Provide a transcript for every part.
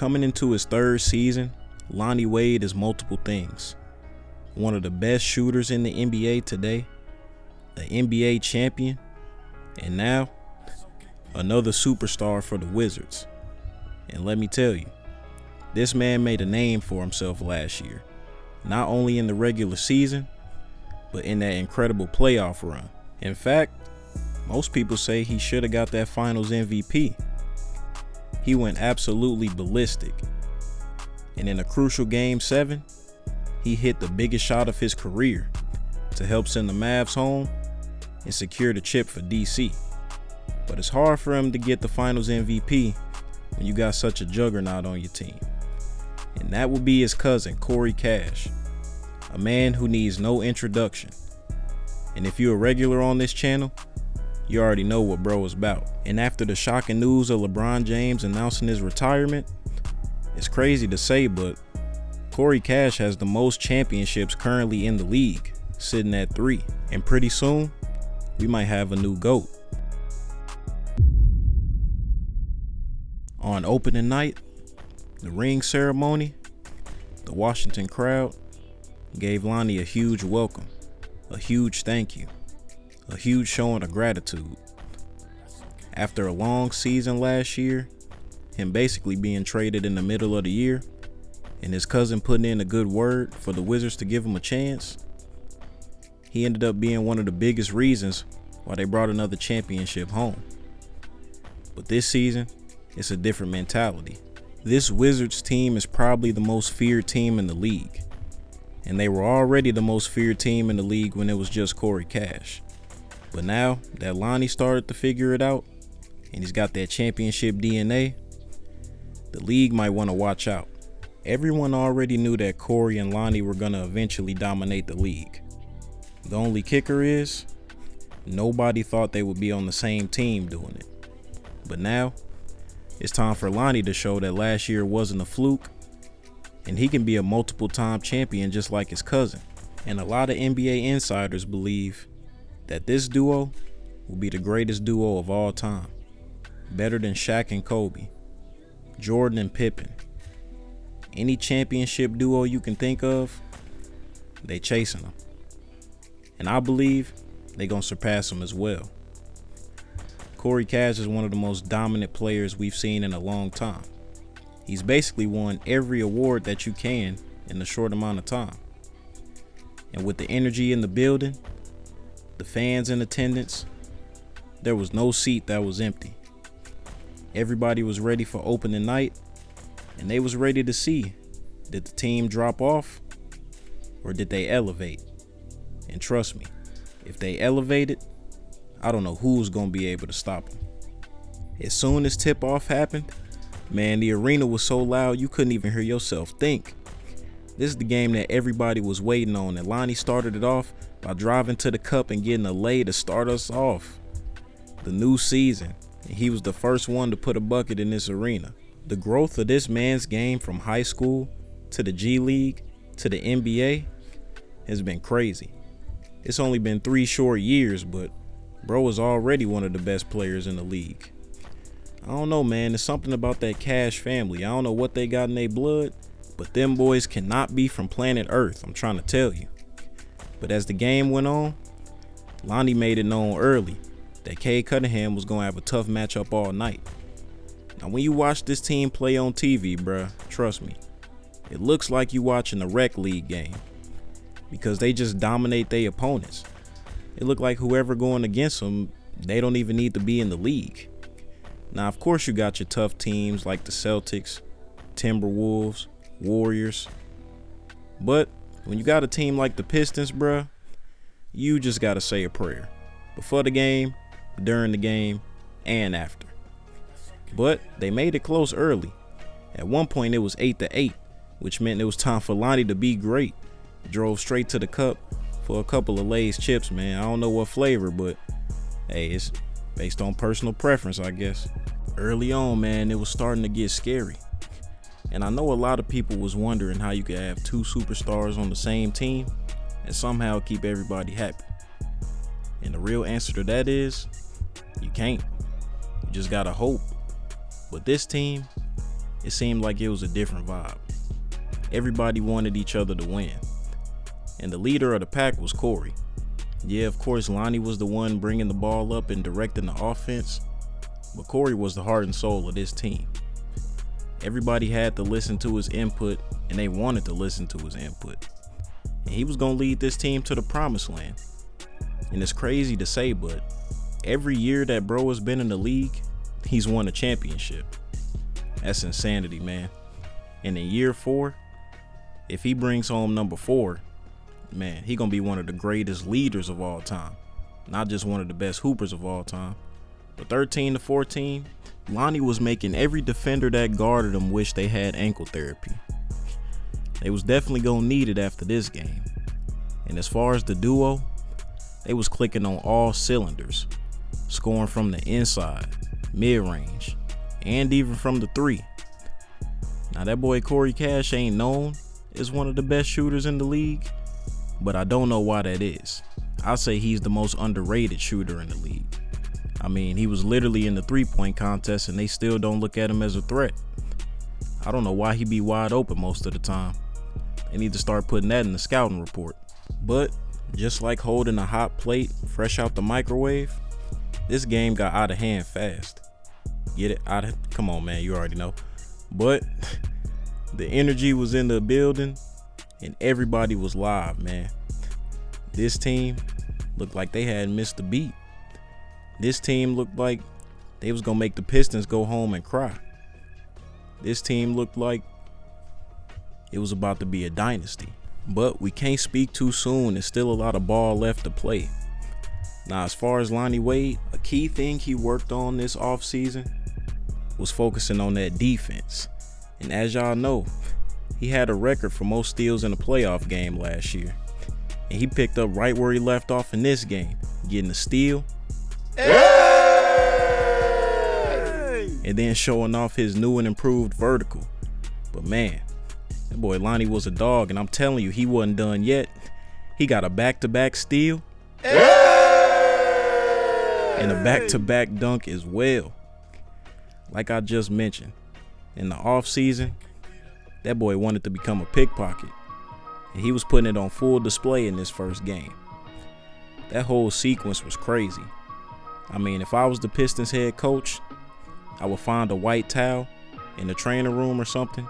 Coming into his third season, Lonnie Wade is multiple things. One of the best shooters in the NBA today, an NBA champion, and now another superstar for the Wizards. And let me tell you, this man made a name for himself last year, not only in the regular season, but in that incredible playoff run. In fact, most people say he should have got that finals MVP. He went absolutely ballistic. And in a crucial Game 7, he hit the biggest shot of his career to help send the Mavs home and secure the chip for DC. But it's hard for him to get the finals MVP when you got such a juggernaut on your team. And that will be his cousin, Corey Cash, a man who needs no introduction. And if you're a regular on this channel, you already know what bro is about. And after the shocking news of LeBron James announcing his retirement, it's crazy to say, but Corey Cash has the most championships currently in the league, sitting at 3. And pretty soon, we might have a new GOAT. On opening night, the ring ceremony, the Washington crowd gave Lonnie a huge welcome, a huge thank you, a huge showing of gratitude. After a long season last year, him basically being traded in the middle of the year, and his cousin putting in a good word for the Wizards to give him a chance, he ended up being one of the biggest reasons why they brought another championship home. But this season, it's a different mentality. This Wizards team is probably the most feared team in the league. And they were already the most feared team in the league when it was just Corey Cash. But now that Lonnie started to figure it out, and he's got that championship DNA, the league might want to watch out. Everyone already knew that Corey and Lonnie were going to eventually dominate the league. The only kicker is, nobody thought they would be on the same team doing it. But now, it's time for Lonnie to show that last year wasn't a fluke, and he can be a multiple-time champion just like his cousin. And a lot of NBA insiders believe that this duo will be the greatest duo of all time. Better than SHAQ and Kobe, Jordan and Pippen. Any championship duo you can think of, they chasing them. And I believe they gonna surpass them as well. Corey Cash is one of the most dominant players we've seen in a long time. He's basically won every award that you can in a short amount of time. And with the energy in the building, the fans in attendance, there was no seat that was empty. Everybody was ready for opening night, and they was ready to see, did the team drop off or did they elevate? And trust me, if they elevated, I don't know who's gonna be able to stop them. As soon as tip-off happened, man, the arena was so loud you couldn't even hear yourself think. This is the game that everybody was waiting on, and Lonnie started it off by driving to the cup and getting a lay to start us off. The new season, and he was the first one to put a bucket in this arena. The growth of this man's game from high school to the G League to the NBA has been crazy. It's only been 3 short years, but bro is already one of the best players in the league. I don't know, man. There's something about that Cash family. I don't know what they got in their blood, but them boys cannot be from planet Earth. I'm trying to tell you. But as the game went on, Lonnie made it known early that Cade Cunningham was going to have a tough matchup all night. Now, when you watch this team play on TV, bruh, trust me, it looks like you watching a rec league game because they just dominate their opponents. It look like whoever going against them, they don't even need to be in the league. Now, of course, you got your tough teams like the Celtics, Timberwolves, Warriors. But when you got a team like the Pistons, bruh, you just got to say a prayer. Before the game, during the game, and after. But they made it close early. At one point, it was 8-8, which meant it was time for Lonnie to be great. Drove straight to the cup for a couple of Lay's chips, man. I don't know what flavor, but hey, it's based on personal preference, I guess. Early on, man, it was starting to get scary. And I know a lot of people was wondering how you could have 2 superstars on the same team and somehow keep everybody happy. And the real answer to that is, you can't. You just gotta hope. But this team, it seemed like it was a different vibe. Everybody wanted each other to win. And the leader of the pack was Corey. Yeah, of course, Lonnie was the one bringing the ball up and directing the offense, but Corey was the heart and soul of this team. Everybody had to listen to his input, and they wanted to listen to his input. And he was going to lead this team to the promised land. And it's crazy to say, but every year that bro has been in the league, he's won a championship. That's insanity, man. And in year 4, if he brings home number 4, man, he gonna be one of the greatest leaders of all time. Not just one of the best hoopers of all time. But 13 to 14, Lonnie was making every defender that guarded him wish they had ankle therapy. They was definitely gonna need it after this game. And as far as the duo, they was clicking on all cylinders, scoring from the inside, mid-range, and even from the 3. Now that boy Corey Cash ain't known as one of the best shooters in the league, but I don't know why that is. I'll say he's the most underrated shooter in the league. I mean, he was literally in the 3-point contest and they still don't look at him as a threat. I don't know why he be wide open most of the time. They need to start putting that in the scouting report. But just like holding a hot plate fresh out the microwave, this game got out of hand fast. Get it? Come on, man, you already know. But the energy was in the building and everybody was live, man. This team looked like they had missed the beat. This team looked like they was gonna make the Pistons go home and cry. This team looked like it was about to be a dynasty. But we can't speak too soon. There's still a lot of ball left to play. Now, as far as Lonnie Wade, a key thing he worked on this offseason was focusing on that defense. And as y'all know, he had a record for most steals in a playoff game last year. And he picked up right where he left off in this game, getting a steal. Hey! And then showing off his new and improved vertical. But man, that boy Lonnie was a dog, and I'm telling you, he wasn't done yet. He got a back-to-back steal. Hey! And a back-to-back dunk as well. Like I just mentioned, in the offseason, that boy wanted to become a pickpocket, and he was putting it on full display in this first game. That whole sequence was crazy. I mean, if I was the Pistons head coach, I would find a white towel in the training room or something,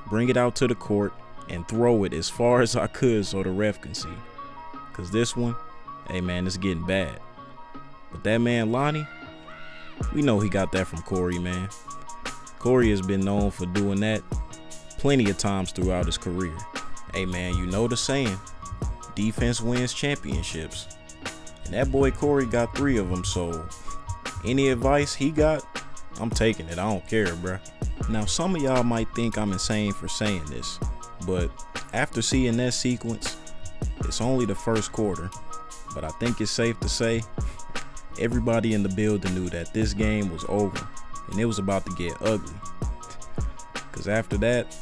bring it out to the court, and throw it as far as I could so the ref can see. Because this one, hey man, it's getting bad. But that man Lonnie, we know he got that from Corey, man. Corey has been known for doing that plenty of times throughout his career. Hey man, you know the saying, defense wins championships. And that boy Corey got 3 of them, so any advice he got, I'm taking it. I don't care, bruh. Now, some of y'all might think I'm insane for saying this, but after seeing that sequence, it's only the first quarter, but I think it's safe to say everybody in the building knew that this game was over and it was about to get ugly. Because after that,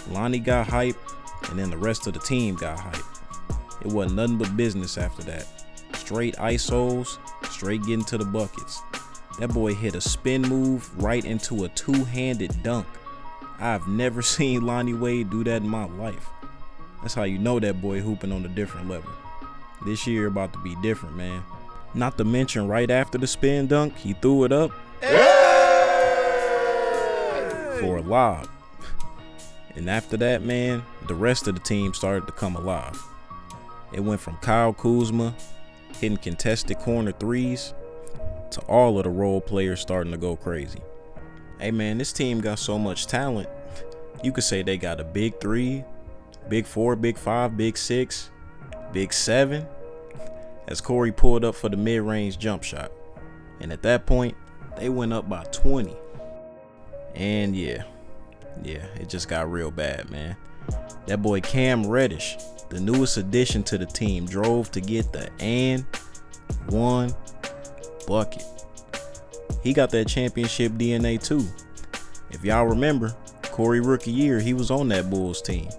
Lonnie got hype, and then the rest of the team got hype. It wasn't nothing but business after that. Straight ISOs, straight getting to the buckets. That boy hit a spin move right into a 2-handed dunk. I've never seen Lonnie Wade do that in my life. That's how you know that boy hooping on a different level. This year about to be different, man. Not to mention, right after the spin dunk, he threw it up for a lob. And after that, man, the rest of the team started to come alive. It went from Kyle Kuzma hitting contested corner threes to all of the role players starting to go crazy. Hey man, this team got so much talent. You could say they got a big 3, big 4, big 5, big 6, big 7, as Corey pulled up for the mid-range jump shot. And at that point, they went up by 20. And yeah, it just got real bad, man. That boy Cam Reddish, the newest addition to the team, drove to get the and one bucket. He got that championship DNA too. If y'all remember, Corey rookie year, he was on that Bulls team.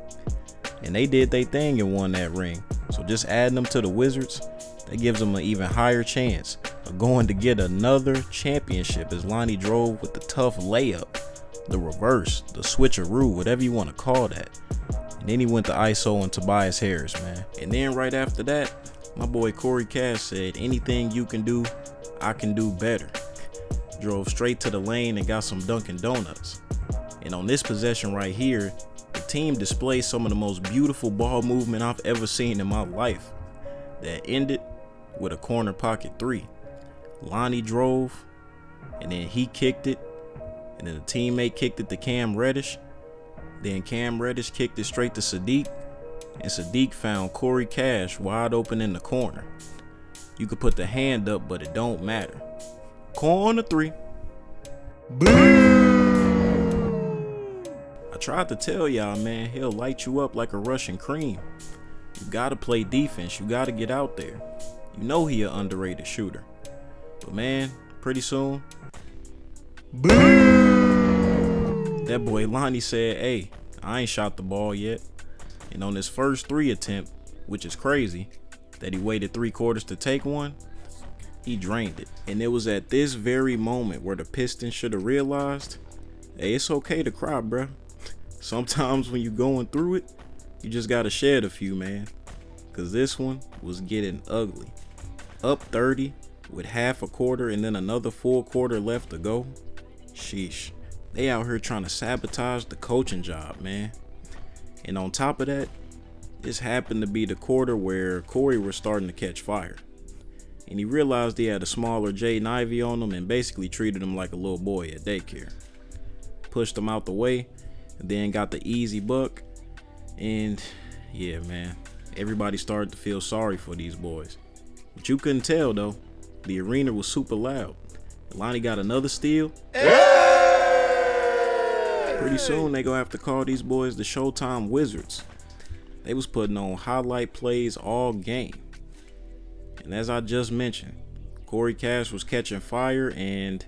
And they did their thing and won that ring. So just adding them to the Wizards, that gives them an even higher chance of going to get another championship, as Lonnie drove with the tough layup the reverse, the switcheroo, whatever you want to call that. And then he went to ISO and Tobias Harris, man. And then right after that, my boy Corey Cash said, anything you can do, I can do better. Drove straight to the lane and got some Dunkin' Donuts. And on this possession right here, the team displayed some of the most beautiful ball movement I've ever seen in my life. That ended with a corner pocket three. Lonnie drove, and then he kicked it, and then a teammate kicked it to Cam Reddish. Then Cam Reddish kicked it straight to Sadiq, and Sadiq found Corey Cash wide open in the corner. You could put the hand up, but it don't matter. Corner three. I tried to tell y'all, man, he'll light you up like a Russian cream. You gotta play defense. You gotta get out there. You know he an underrated shooter. But man, pretty soon, that boy Lonnie said, hey, I ain't shot the ball yet. And on his first three attempt, which is crazy, that he waited 3 quarters to take one, he drained it. And it was at this very moment where the Pistons should have realized, hey, it's okay to cry, bruh. Sometimes when you going through it, you just gotta shed a few, man. Cause this one was getting ugly. Up 30 with half a quarter and then another full quarter left to go. Sheesh. They out here trying to sabotage the coaching job, man. And on top of that, this happened to be the quarter where Corey was starting to catch fire. And he realized he had a smaller Jaden Ivey on him and basically treated him like a little boy at daycare. Pushed him out the way and then got the easy buck. And yeah, man, everybody started to feel sorry for these boys. But you couldn't tell though, the arena was super loud. Lonnie got another steal. Pretty soon they gonna have to call these boys the Showtime Wizards. They was putting on highlight plays all game. And as I just mentioned, Corey Cash was catching fire and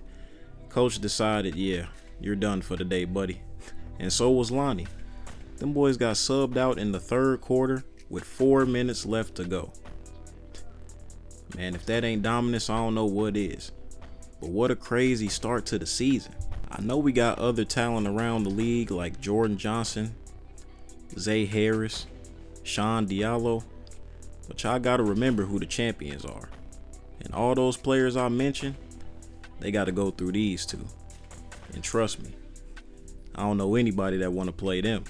coach decided, yeah, you're done for the day, buddy. And so was Lonnie. Them boys got subbed out in the third quarter with 4 minutes left to go. Man, if that ain't dominance, I don't know what is. But what a crazy start to the season. I know we got other talent around the league like Jordan Johnson, Zay Harris, Sean Diallo, but y'all gotta remember who the champions are. And all those players I mentioned, they gotta go through these two. And trust me, I don't know anybody that wanna play them.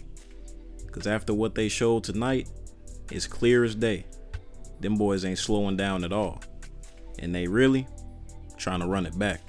Cause after what they showed tonight, it's clear as day. Them boys ain't slowing down at all. And they really trying to run it back.